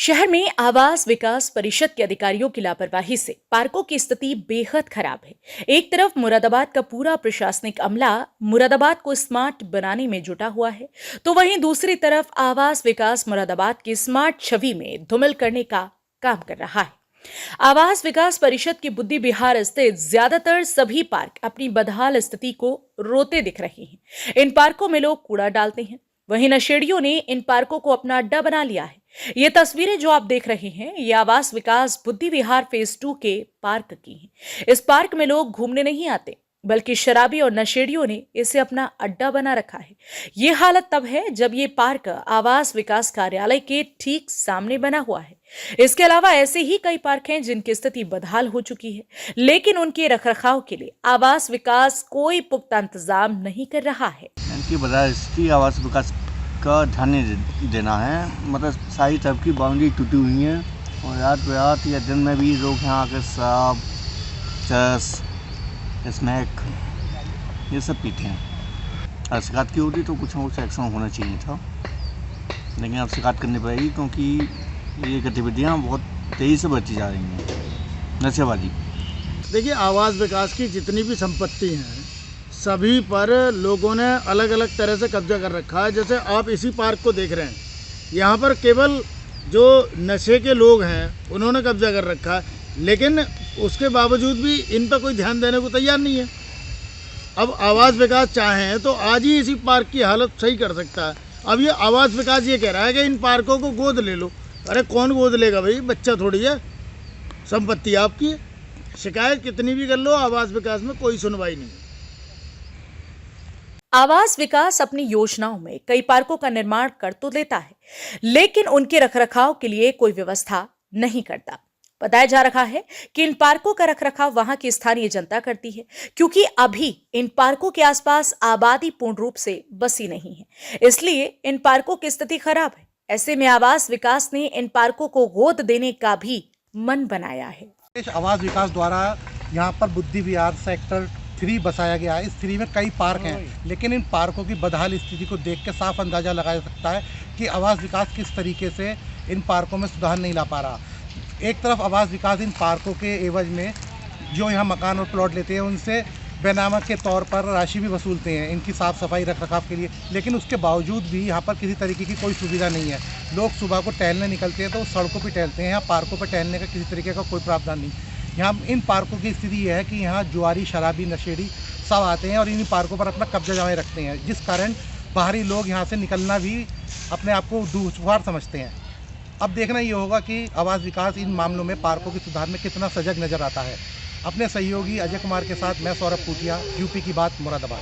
शहर में आवास विकास परिषद के अधिकारियों की लापरवाही से पार्कों की स्थिति बेहद खराब है। एक तरफ मुरादाबाद का पूरा प्रशासनिक अमला मुरादाबाद को स्मार्ट बनाने में जुटा हुआ है, तो वहीं दूसरी तरफ आवास विकास मुरादाबाद की स्मार्ट छवि में धूमिल करने का काम कर रहा है। आवास विकास परिषद की बुद्धि विहार स्थित ज्यादातर सभी पार्क अपनी बदहाल स्थिति को रोते दिख रहे हैं। इन पार्कों में लोग कूड़ा डालते हैं, वहीं नशेड़ियों ने इन पार्कों को अपना अड्डा बना लिया है। ये तस्वीरें जो आप देख रहे हैं, ये आवास विकास बुद्धि विहार फेज 2 के पार्क की हैं। इस पार्क में लोग घूमने नहीं आते, बल्कि शराबी और नशेड़ियों ने इसे अपना अड्डा बना रखा है। ये हालत तब है जब ये पार्क आवास विकास कार्यालय के ठीक सामने बना हुआ है। इसके अलावा ऐसे ही कई पार्क हैं जिनकी स्थिति बदहाल हो चुकी है, लेकिन उनके रखरखाव के लिए आवास विकास कोई पुख्ता इंतजाम नहीं कर रहा है। इनकी वजह इसकी आवास विकास का ध्यान नहीं देना है। मतलब सारी तरफ की बाउंड्री टूटी हुई है और रात या दिन में भी लोग यहाँ आकर शराब, चरस, स्मैक ये सब पीते हैं। अगर शिकायत की होती तो कुछ ना कुछ एक्शन होना चाहिए था, लेकिन अब शिकायत करनी पड़ेगी क्योंकि ये गतिविधियाँ बहुत तेज़ी से बढ़ती जा रही हैं। नशेबाजी। देखिए, आवास विकास की जितनी भी संपत्ति हैं सभी पर लोगों ने अलग अलग तरह से कब्जा कर रखा है। जैसे आप इसी पार्क को देख रहे हैं, यहाँ पर केवल जो नशे के लोग हैं उन्होंने कब्जा कर रखा है, लेकिन उसके बावजूद भी इन पर कोई ध्यान देने को तैयार नहीं है। अब आवास विकास चाहें तो आज ही इसी पार्क की हालत सही कर सकता है। अब ये आवास विकास ये कह रहा है कि इन पार्कों को गोद ले लो। अरे कौन गोद लेगा भाई, बच्चा थोड़ी है, संपत्ति आपकी है। शिकायत कितनी भी कर लो, आवास विकास में कोई सुनवाई नहीं है। आवास विकास अपनी योजनाओं में कई पार्कों का निर्माण कर तो देता है, लेकिन उनके रखरखाव के लिए कोई व्यवस्था नहीं करता। बताया जा रहा है कि इन पार्कों का रखरखाव वहां की स्थानीय जनता करती है, क्योंकि अभी इन पार्कों के आसपास आबादी पूर्ण रूप से बसी नहीं है, इसलिए इन पार्कों की स्थिति खराब है। ऐसे में आवास विकास ने इन पार्कों को गोद देने का भी मन बनाया है। आवास विकास द्वारा यहाँ पर बुद्धि विहार सेक्टर 3 बसाया गया है। इस 3 में कई पार्क हैं, लेकिन इन पार्कों की बदहाल स्थिति को देख के साफ अंदाजा लगाया जा सकता है कि आवास विकास किस तरीके से इन पार्कों में सुधार नहीं ला पा रहा। एक तरफ आवास विकास इन पार्कों के एवज में जो यहाँ मकान और प्लॉट लेते हैं उनसे बेनामा के तौर पर राशि भी वसूलते हैं इनकी साफ़ सफाई रख रखाव के लिए, लेकिन उसके बावजूद भी यहाँ पर किसी तरीके की कोई सुविधा नहीं है। लोग सुबह को टहलने निकलते हैं तो सड़कों पर टहलते हैं, यहाँ पार्कों पर टहलने का किसी तरीके का कोई प्रावधान नहीं। यहाँ इन पार्कों की स्थिति यह है कि यहाँ जुआरी, शराबी, नशेड़ी सब आते हैं और इन पार्कों पर अपना कब्जा जमाए रखते हैं, जिस कारण बाहरी लोग यहाँ से निकलना भी अपने आप को दुश्वार समझते हैं। अब देखना ये होगा कि आवास विकास इन मामलों में पार्कों के सुधार में कितना सजग नजर आता है। अपने सहयोगी अजय कुमार के साथ मैं सौरभ पूटिया, यूपी की बात, मुरादाबाद।